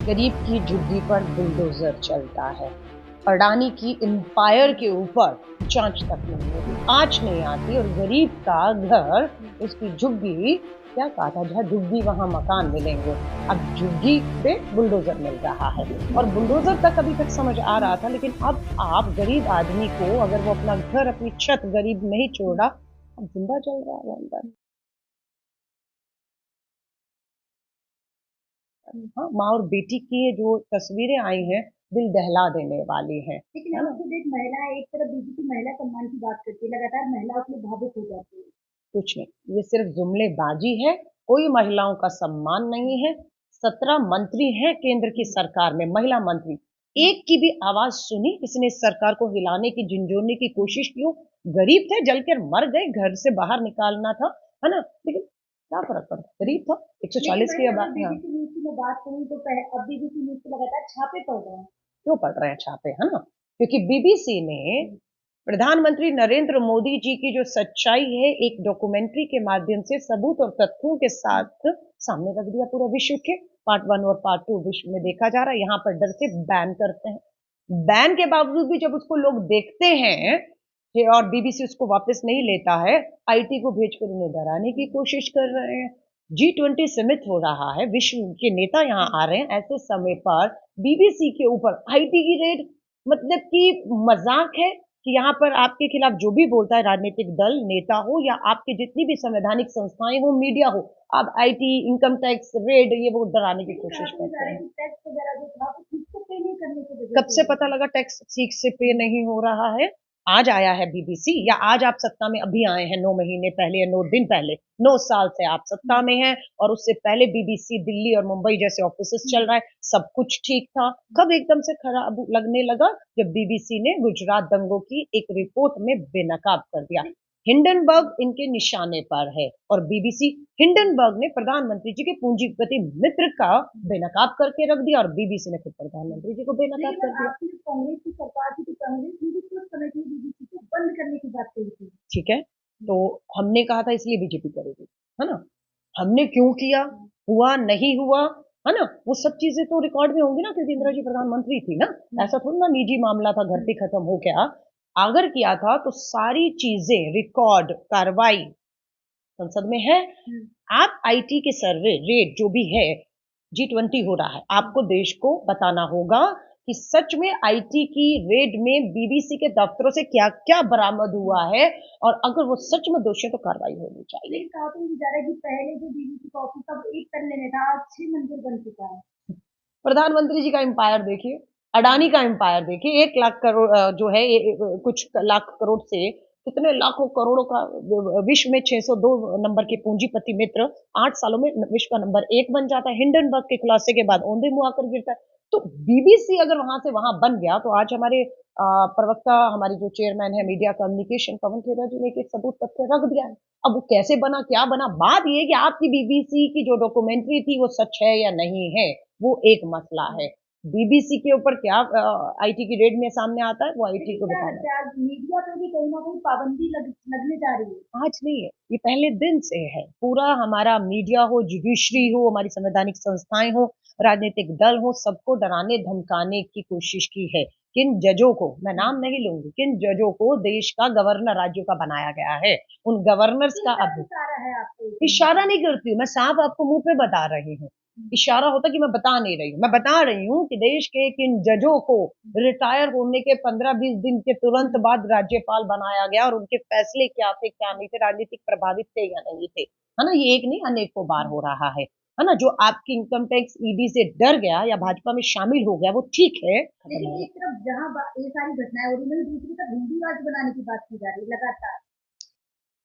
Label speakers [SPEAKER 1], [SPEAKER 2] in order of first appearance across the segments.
[SPEAKER 1] गरीब की झुग्गी पर बुलडोजर चलता है। अडानी की एम्पायर के ऊपर जांच तक नहीं होती, आंच नहीं आती और गरीब का घर, उसकी झुग्गी, क्या कहा था, जहाँ झुग्गी वहां मकान मिलेंगे। अब झुग्गी पे बुलडोजर मिल रहा है और बुलडोजर तक अभी तक समझ आ रहा था, लेकिन अब आप गरीब आदमी को अगर वो अपना घर, अपनी छत गरीब नहीं छोड़ रहा, अब जिंदा चल रहा है अंदर। हाँ, माँ और बेटी की ये जो तस्वीरें आई हैं, दिल दहला देने वाली हैं,
[SPEAKER 2] लेकिन
[SPEAKER 1] है
[SPEAKER 2] अब
[SPEAKER 1] ना?
[SPEAKER 2] खुद एक महिला है, एक तरफ बीजेपी महिला सम्मान की बात करती है, लगातार महिलाओं के लिए भावुक हो जाती है।
[SPEAKER 1] कुछ नहीं, ये सिर्फ जुमलेबाजी है, कोई महिलाओं का सम्मान नहीं है। 17 मंत्री हैं केंद्र की सरकार में, महिला मंत्री। एक की भी आवाज सुनी किसी ने इस सरकार को हिलाने की, झिंझोड़ने की कोशिश की हो? गरीब थे, जलकर मर गए, घर से बाहर निकालना था, है ना? लेकिन क्या फर्क पड़ता, गरीब था।
[SPEAKER 2] लेकिन
[SPEAKER 1] 140
[SPEAKER 2] वही
[SPEAKER 1] की
[SPEAKER 2] अगर
[SPEAKER 1] आबादी। हाँ,
[SPEAKER 2] बीजेपी न्यूज की मैं बात करूँ तो अब बीजेपी न्यूज पे लगातार छापे पड़ रहे हैं।
[SPEAKER 1] क्यों पड़ रहे हैं छापे, है ना? क्योंकि बीबीसी ने प्रधानमंत्री नरेंद्र मोदी जी की जो सच्चाई है, एक डॉक्यूमेंट्री के माध्यम से सबूत और तथ्यों के साथ सामने रख दिया पूरा विश्व के। पार्ट 1 और पार्ट 2 विश्व में देखा जा रहा है, यहाँ पर डर से बैन करते हैं। बैन के बावजूद भी जब उसको लोग देखते हैं और बीबीसी उसको वापस नहीं लेता है, आईटी को भेजकर उन्हें डराने की कोशिश कर रहे हैं। G20 समिट हो रहा है, विश्व के नेता यहाँ आ रहे हैं, ऐसे समय पर बीबीसी के ऊपर आईटी की रेड, मतलब कि मजाक है कि यहाँ पर आपके खिलाफ जो भी बोलता है, राजनीतिक दल, नेता हो या आपकी जितनी भी संवैधानिक संस्थाएं हो, मीडिया हो, आप आईटी, इनकम टैक्स रेड, ये वो डराने की
[SPEAKER 2] लेकिन कहा
[SPEAKER 1] कोशिश
[SPEAKER 2] तो जा
[SPEAKER 1] करते
[SPEAKER 2] रहा है
[SPEAKER 1] हैं।
[SPEAKER 2] कि टैक्स वगैरह जो था वो ठीक से पे नहीं करने की वजह
[SPEAKER 1] कब
[SPEAKER 2] से
[SPEAKER 1] से
[SPEAKER 2] हुआ
[SPEAKER 1] पता
[SPEAKER 2] था।
[SPEAKER 1] लगा टैक्स ठीक से पे नहीं हो रहा है? आज आया है बीबीसी, या आज आप सत्ता में अभी आए हैं, 9 महीने पहले या 9 दिन पहले? 9 साल से आप सत्ता में हैं और उससे पहले बीबीसी दिल्ली और मुंबई जैसे ऑफिस चल रहा है, सब कुछ ठीक था। कब एकदम से खराब लगने लगा? जब बीबीसी ने गुजरात दंगों की एक रिपोर्ट में बेनकाब कर दिया। हिंडनबर्ग इनके निशाने पर है और बीबीसी, हिंडनबर्ग ने प्रधानमंत्री जी के पूंजीपति मित्र का बेनकाब करके रख दिया और बीबीसी ने खुद प्रधानमंत्री जी को बेनकाब
[SPEAKER 2] लेकिन
[SPEAKER 1] कर
[SPEAKER 2] अब
[SPEAKER 1] दिया।
[SPEAKER 2] आपकी जो कांग्रेस की सरकार थी तो कांग्रेस ने भी कुछ समय के लिए बीजेपी को बंद करने की बात कही थी।
[SPEAKER 1] ठीक है, तो हमने कहा था इसलिए बीजेपी करेगी, है ना? हमने क्यों किया, हुआ नहीं हुआ, है ना? वो सब चीजें तो रिकॉर्ड में होंगी ना, क्योंकि इंदिरा जी प्रधानमंत्री थी ना। ऐसा थोड़ी ना निजी मामला था, घर पे खत्म हो गया। अगर किया था तो सारी चीजें, रिकॉर्ड, कार्रवाई संसद में है। आप आईटी के सर्वे रेट जो भी है, G20 हो रहा है, आपको देश को बताना होगा कि सच में आईटी की रेड में बीबीसी के दफ्तरों से क्या क्या बरामद हुआ है, और अगर वो सच में दोषी है तो कार्रवाई होनी चाहिए।
[SPEAKER 2] लेकिन कहा तो ये जा रहा है कि पहले जो बीजेपी का ऑफिस था वो एक तल्ले में था, आज 6 मंजिल बन चुका है।
[SPEAKER 1] प्रधानमंत्री जी का एम्पायर देखिए, अडानी का एम्पायर देखिए, 1 लाख करोड़ जो है, कुछ लाख करोड़ से कितने लाखों करोड़ों का, विश्व में 602 नंबर के पूंजीपति मित्र 8 सालों में विश्व का नंबर 1 बन जाता है। हिंडनबर्ग के खुलासे के बाद औंधे मुंह आकर गिरता है। तो बीबीसी अगर वहां से वहां बन गया, तो आज हमारे प्रवक्ता, हमारी जो चेयरमैन है मीडिया कम्युनिकेशन, पवन खेरा जी ने एक सबूत तथ्य रख दिया है। अब वो कैसे बना, क्या बना, बात ये कि आपकी बीबीसी की जो डॉक्यूमेंट्री थी वो सच है या नहीं है, वो एक मसला है। बीबीसी के ऊपर क्या आईटी की रेड में सामने आता है, वो आईटी
[SPEAKER 2] लेकिन
[SPEAKER 1] को
[SPEAKER 2] क्या
[SPEAKER 1] बताना है।
[SPEAKER 2] लगता है आज मीडिया पे भी कहीं ना कहीं पाबंदी लगने जा रही है।
[SPEAKER 1] आज नहीं है, ये पहले दिन से है। पूरा हमारा मीडिया हो, जुडिशरी हो, हमारी संवैधानिक संस्थाएं हो, राजनीतिक दल हो, सबको डराने धमकाने की कोशिश की है। किन जजों को, मैं नाम नहीं लूंगी, किन जजों को देश का गवर्नर राज्यों का बनाया गया है, उन गवर्नर्स
[SPEAKER 2] किस
[SPEAKER 1] का
[SPEAKER 2] तरफ
[SPEAKER 1] अब
[SPEAKER 2] इशारा है आपको कहीं ना
[SPEAKER 1] इशारा
[SPEAKER 2] कहीं।
[SPEAKER 1] नहीं करती हूँ मैं, साफ आपको मुंह पे बता रही हूँ। इशारा होता कि मैं बता नहीं रही हूँ, मैं बता रही हूँ कि देश के किन जजों को रिटायर होने के 15-20 दिन के तुरंत बाद राज्यपाल बनाया गया, और उनके फैसले क्या थे क्या नहीं थे, राजनीतिक प्रभावित थे या नहीं थे, है ना? ये एक नहीं, अनेकों बार हो रहा है ना? जो आपकी इनकम टैक्स ईडी से डर गया या भाजपा में शामिल हो गया, वो ठीक है, खत्म
[SPEAKER 2] लेकिन
[SPEAKER 1] हो गया।
[SPEAKER 2] एक तरफ जहाँ ये सारी घटनाएं हो रही है, दूसरी तरफ हिंदू राज्य बनाने की बात की जा रही है लगातार।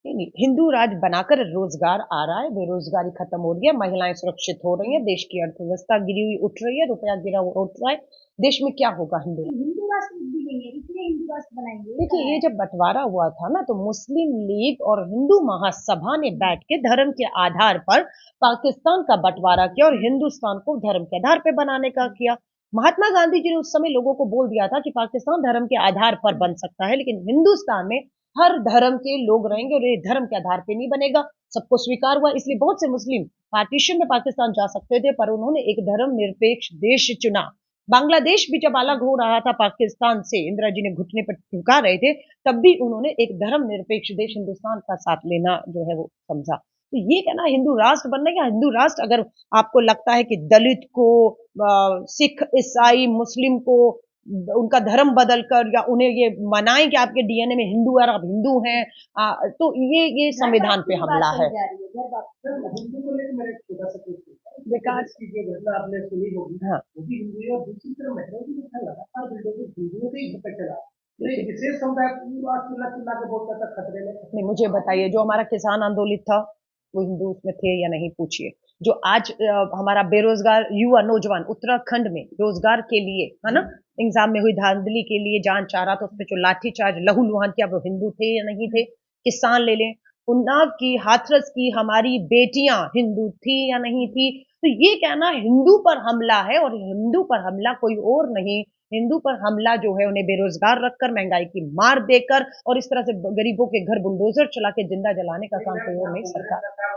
[SPEAKER 1] नहीं नहीं, हिंदू राज बनाकर रोजगार आ रहा है, बेरोजगारी खत्म हो रही है, महिलाएं सुरक्षित हो रही हैं, देश की अर्थव्यवस्था गिरी हुई उठ रही है, रुपया गिरा हुआ उठ रहा है। देश में क्या होगा हिंदू राज?
[SPEAKER 2] लेकिन हिंदू राष्ट्र भी नहीं है, इसलिए हिंदू राष्ट्र बनाएंगे ये
[SPEAKER 1] देखिए,
[SPEAKER 2] कहा
[SPEAKER 1] ये
[SPEAKER 2] है।
[SPEAKER 1] जब बंटवारा हुआ था ना, तो मुस्लिम लीग और हिंदू महासभा ने बैठ के धर्म के आधार पर पाकिस्तान का बंटवारा किया और हिंदुस्तान को धर्म के आधार पर बनाने का किया। महात्मा गांधी जी ने उस समय लोगों को बोल दिया था कि पाकिस्तान धर्म के आधार पर बन सकता है, लेकिन हिंदुस्तान में हर धर्म के लोग रहेंगे और ये धर्म के आधार पे नहीं बनेगा। सबको स्वीकार हुआ, इसलिए बहुत से मुस्लिम पार्टीशन में पाकिस्तान जा सकते थे, पर उन्होंने एक धर्म निरपेक्ष देश चुना। बांग्लादेश भी जब अलग हो रहा था पाकिस्तान से, इंदिरा जी ने घुटने पर झुका रहे थे, तब भी उन्होंने एक धर्म निरपेक्ष देश हिंदुस्तान का साथ लेना जो है वो समझा। तो ये कहना हिंदू राष्ट्र बनने का, हिंदू राष्ट्र अगर आपको लगता है कि दलित को, सिख, ईसाई, मुस्लिम को उनका धर्म बदलकर या उन्हें ये मनाएं कि आपके डीएनए में हिंदू है और आप हिंदू हैं, तो ये संविधान पे हमला है।
[SPEAKER 2] हिंदू को लेकर मेरा एक छोटा सा क्वेश्चन है।
[SPEAKER 1] विकास
[SPEAKER 2] की जो घटना आपने सुनी होगी,
[SPEAKER 1] हाँ,
[SPEAKER 2] वो भी हिंदू है, और दूसरी तरफ महिलाओं की घटना लगातार बिल्डों हिंदुओं के ही घर पे चला। तो एक विशेष समुदाय पूरा चिल्ला चिल्ला के बोलता था खतरे में।
[SPEAKER 1] नहीं, मुझे बताइए, जो हमारा किसान आंदोलित था वो हिंदू उसमें थे या नहीं, पूछिए। जो आज हमारा बेरोजगार युवा नौजवान उत्तराखंड में रोजगार के लिए, है ना, एग्जाम में हुई धांधली के लिए जान चाह रहा था, उस पर जो लाठीचार्ज लहूलुहान किया, वो हिंदू थे या नहीं थे? किसान ले लें, उन्नाव की, हाथरस की हमारी बेटियां हिंदू थी या नहीं थी? तो ये कहना हिंदू पर हमला है, और हिंदू पर हमला कोई और नहीं, हिंदू पर हमला जो है उन्हें बेरोजगार रखकर, महंगाई की मार देकर और इस तरह से गरीबों के घर बुलडोजर चला के जिंदा जलाने का काम कोई और नहीं, सरकार।